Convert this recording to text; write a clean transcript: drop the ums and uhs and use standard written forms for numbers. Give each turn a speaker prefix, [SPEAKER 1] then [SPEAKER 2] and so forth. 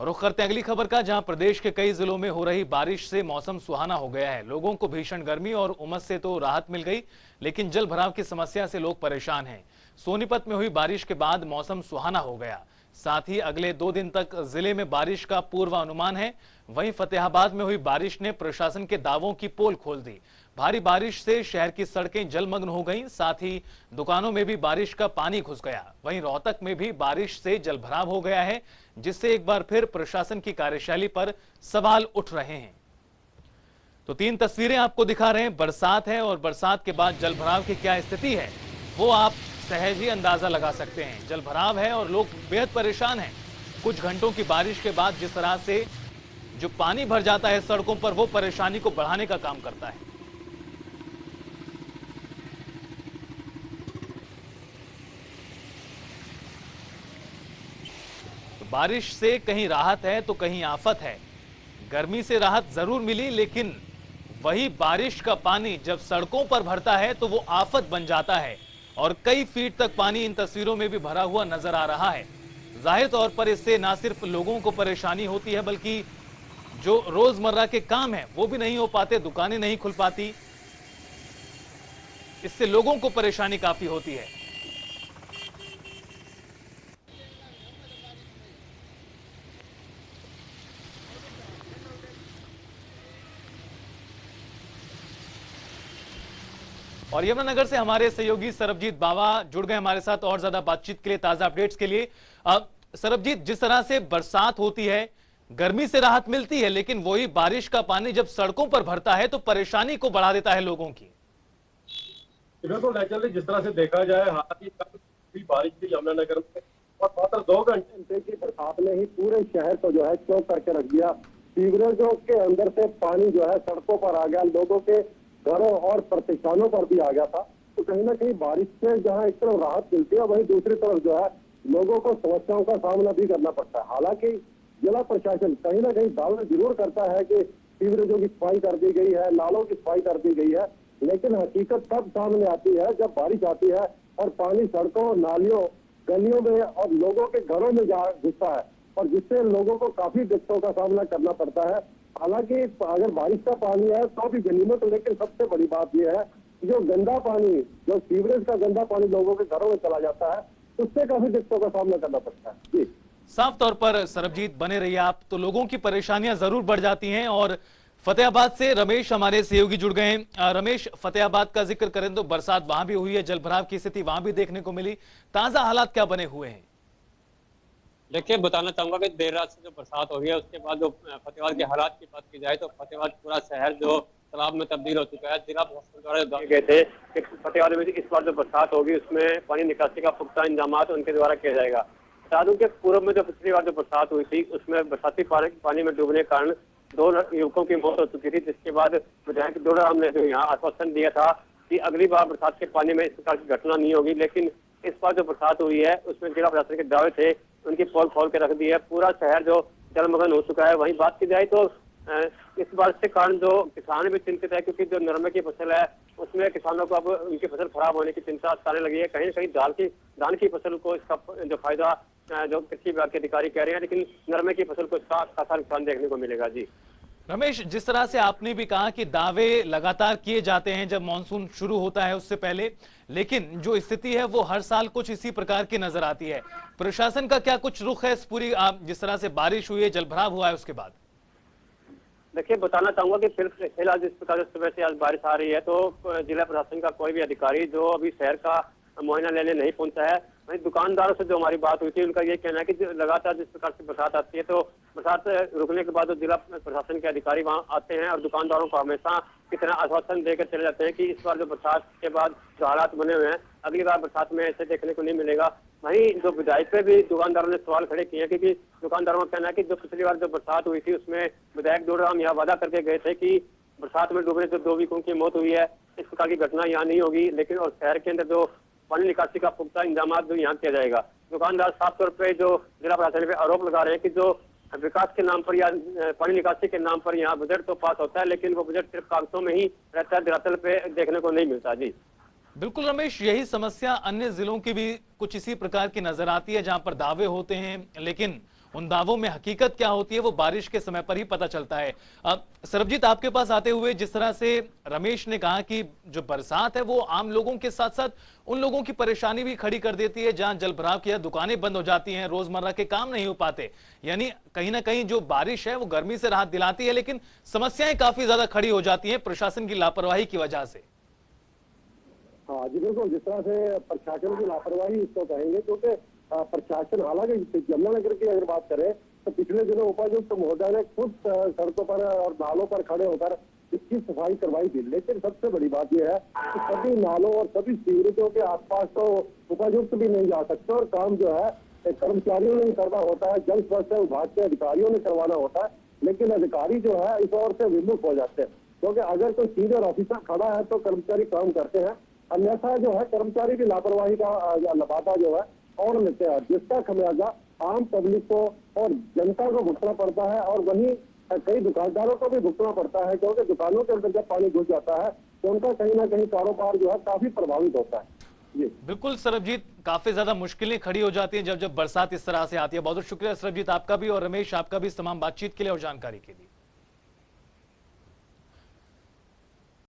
[SPEAKER 1] रुख करते हैं अगली खबर का, जहां प्रदेश के कई जिलों में हो रही बारिश से मौसम सुहाना हो गया है। लोगों को भीषण गर्मी और उमस से तो राहत मिल गई, लेकिन जल भराव की समस्या से लोग परेशान हैं। सोनीपत में हुई बारिश के बाद मौसम सुहाना हो गया। साथ ही अगले 2 दिन तक जिले में बारिश का पूर्वानुमान है। वहीं फतेहाबाद में हुई बारिश ने प्रशासन के दावों की पोल खोल दी। भारी बारिश से शहर की सड़कें जलमग्न हो गईं, साथ ही दुकानों में भी बारिश का पानी घुस गया। वहीं रोहतक में भी बारिश से जलभराव हो गया है, जिससे एक बार फिर प्रशासन की कार्यशैली पर सवाल उठ रहे हैं। तो 3 तस्वीरें आपको दिखा रहे हैं। बरसात है और बरसात के बाद जलभराव की क्या स्थिति है वो आप सहज ही अंदाजा लगा सकते हैं। जलभराव है और लोग बेहद परेशान हैं। कुछ घंटों की बारिश के बाद जिस तरह से जो पानी भर जाता है सड़कों पर, वो परेशानी को बढ़ाने का काम करता है। तो बारिश से कहीं राहत है तो कहीं आफत है। गर्मी से राहत जरूर मिली, लेकिन वही बारिश का पानी जब सड़कों पर भरता है तो वो आफत बन जाता है और कई फीट तक पानी इन तस्वीरों में भी भरा हुआ नजर आ रहा है। जाहिर तौर पर इससे ना सिर्फ लोगों को परेशानी होती है, बल्कि जो रोजमर्रा के काम है वो भी नहीं हो पाते, दुकानें नहीं खुल पाती। इससे लोगों को परेशानी काफी होती है। और यमुनानगर से हमारे सहयोगी सरबजीत बावा जुड़ गए हमारे साथ और ज्यादा बातचीत के लिए, ताजा अपडेट्स के लिए। सरबजीत, जिस तरह से बरसात होती है, गर्मी से राहत मिलती है, लेकिन वही बारिश का पानी जब सड़कों पर भरता है तो परेशानी को बढ़ा देता है लोगों की।
[SPEAKER 2] बिल्कुल नेचुरली जिस तरह से देखा जाए, हालांकि कल भी बारिश थी यमुनानगर में और मात्र 2 घंटे की बरसात ने ही पूरे शहर को जो है चौक करके रख दिया। सीवरेजों के अंदर से पानी जो है सड़कों पर आ गया, लोगों के घरों और प्रतिष्ठानों पर भी आ गया था। तो कहीं ना कहीं बारिश से जहाँ एक तरफ राहत मिलती है, वहीं दूसरी तरफ जो है लोगों को समस्याओं का सामना भी करना पड़ता है। हालांकि जिला प्रशासन कहीं ना कहीं दावे जरूर करता है कि सीवरेजों की सफाई कर दी गई है, नालों की सफाई कर दी गई है, लेकिन हकीकत तब सामने आती है जब बारिश आती है और पानी सड़कों, नालियों, गलियों में और लोगों के घरों में जा घुसता है, और जिससे लोगों को काफी दिक्कतों का सामना करना पड़ता है। हालांकि अगर बारिश का पानी है तो भी गनीमत, लेकिन सबसे बड़ी बात यह है कि जो गंदा पानी, जो सीवरेज का गंदा पानी लोगों के घरों में चला जाता है, उससे काफी दिक्कतों का सामना करना पड़ता है। जी,
[SPEAKER 1] साफ तौर पर सरबजीत बने रहिए आप, तो लोगों की परेशानियां जरूर बढ़ जाती हैं। और फतेहाबाद से रमेश हमारे सहयोगी जुड़ गए हैं। रमेश, फतेहाबाद का जिक्र करें तो बरसात वहां भी हुई है, जलभराव की स्थिति वहां भी देखने को मिली। ताजा हालात क्या बने हुए हैं?
[SPEAKER 3] देखिए, बताना चाहूंगा कि देर रात से जो बरसात हो रही है उसके बाद जो फतेहाबाद के हालात की बात की जाए तो फतेहाबाद पूरा शहर जो तालाब में तब्दील हो चुका है। जिला प्रशासन द्वारा दावे गए थे कि फतेहाबाद में इस बार जो बरसात होगी उसमें पानी निकासी का पुख्ता इंतजाम उनके द्वारा किया जाएगा। बता दूं कि पूर्व में जो पिछली बार जो बरसात हुई थी उसमें बरसाती पानी में डूबने के कारण 2 युवकों की मौत हो चुकी थी, जिसके बाद विधायक दोड़ाराम ने जो यहाँ आश्वासन दिया था कि अगली बार बरसात के पानी में इस प्रकार की घटना नहीं होगी। लेकिन इस बार जो बरसात हुई है उसमें जिला प्रशासन के दावे थे, उनकी पोल खोल के रख दी है। पूरा शहर जो जलमग्न हो चुका है। वहीं बात की जाए तो इस बारिश के कारण जो किसान भी चिंतित है, क्योंकि जो नरमे की फसल है उसमें किसानों को अब उनकी फसल खराब होने की चिंता सताने लगी है। कहीं न कहीं धान की फसल को इसका जो फायदा जो कृषि विभाग के अधिकारी कह रहे हैं, लेकिन नरमे की फसल को इसका खासा नुकसान देखने को मिलेगा। जी
[SPEAKER 1] रमेश, जिस तरह से आपने भी कहा कि दावे लगातार किए जाते हैं जब मानसून शुरू होता है उससे पहले, लेकिन जो स्थिति है वो हर साल कुछ इसी प्रकार की नजर आती है। प्रशासन का क्या कुछ रुख है इस पूरी जिस तरह से बारिश हुई है, जलभराव हुआ है उसके बाद?
[SPEAKER 3] देखिए, बताना चाहूंगा कि फिलहाल जिस प्रकार से सुबह से आज बारिश आ रही है तो जिला प्रशासन का कोई भी अधिकारी जो अभी शहर का मुआयना लेने नहीं पहुंचा है। वहीं दुकानदारों से जो हमारी बात हुई थी उनका ये कहना है कि लगातार जिस प्रकार से बरसात आती है तो बरसात रुकने के बाद तो जिला प्रशासन के अधिकारी वहां आते हैं और दुकानदारों को हमेशा कितना आश्वासन देकर चले जाते हैं कि इस बार जो बरसात के बाद जो हालात बने हुए हैं अगली बार बरसात में ऐसे देखने को नहीं मिलेगा। वहीं जो विधायक पे भी दुकानदारों ने सवाल खड़े किए हैं, क्योंकि दुकानदारों का कहना है कि जो पिछली बार जो बरसात हुई थी उसमें विधायक दोड़ाराम यह वादा करके गए थे कि बरसात में डूबने से 2 युवकों की मौत हुई है, इस प्रकार की घटना यहाँ नहीं होगी। लेकिन और शहर के अंदर जो पानी निकासी का पुख्ता इंतजाम जो यहाँ किया जाएगा। दुकानदार साफ तौर पर जो जिला प्रशासन पे आरोप लगा रहे हैं कि जो विकास के नाम पर या पानी निकासी के नाम पर यहाँ बजट तो पास होता है, लेकिन वो बजट सिर्फ कागजों में ही रहता है, धरातल पे देखने को नहीं मिलता। जी
[SPEAKER 1] बिल्कुल रमेश, यही समस्या अन्य जिलों की भी कुछ इसी प्रकार की नजर आती है, जहां पर दावे होते हैं लेकिन उन दावों में हकीकत क्या होती है वो बारिश के समय पर ही पता चलता है। सरबजीत, आपके पास आते हुए जिस तरह से रमेश ने कहा कि जो बरसात है वो आम लोगों के साथ साथ उन लोगों की परेशानी भी खड़ी कर देती है जहां जलभराव की दुकानें बंद हो जाती हैं, रोजमर्रा के काम नहीं हो पाते, यानी कहीं ना कहीं जो बारिश है वो गर्मी से राहत दिलाती है लेकिन समस्याएं काफी ज्यादा खड़ी हो जाती हैं प्रशासन की लापरवाही की वजह से।
[SPEAKER 2] हाँ जी बिल्कुल, जिस तरह से प्रशासन की लापरवाही इसको कहेंगे, क्योंकि प्रशासन, हालांकि यमुनानगर की अगर बात करें तो पिछले दिनों उपायुक्त महोदय ने खुद सड़कों पर और नालों पर खड़े होकर इसकी सफाई करवाई थी। लेकिन सबसे बड़ी बात यह है कि सभी नालों और सभी सीवरेजों के आसपास तो उपायुक्त भी नहीं जा सकते और काम जो है कर्मचारियों ने करना होता है, जल स्वास्थ्य विभाग के अधिकारियों ने करवाना होता है। लेकिन अधिकारी जो है इस ओर से विमुख हो जाते हैं, क्योंकि अगर कोई सीनियर ऑफिसर खड़ा है तो कर्मचारी काम करते हैं, अन्यथा जो है कर्मचारी की लापरवाही का लबादा जो है और लेते हैं, जिसका खमियाजा आम पब्लिक को और जनता को भुगतना पड़ता है और वहीं कई दुकानदारों को भी भुगतना पड़ता है, क्योंकि दुकानों के अंदर जब पानी घुस जाता है तो उनका कहीं ना कहीं कारोबार जो है काफी प्रभावित होता है। जी
[SPEAKER 1] बिल्कुल सरबजीत, काफी ज्यादा मुश्किलें खड़ी हो जाती हैं जब बरसात इस तरह से आती है। बहुत बहुत शुक्रिया सरबजीत आपका भी और रमेश आपका भी इस तमाम बातचीत के लिए और जानकारी के लिए।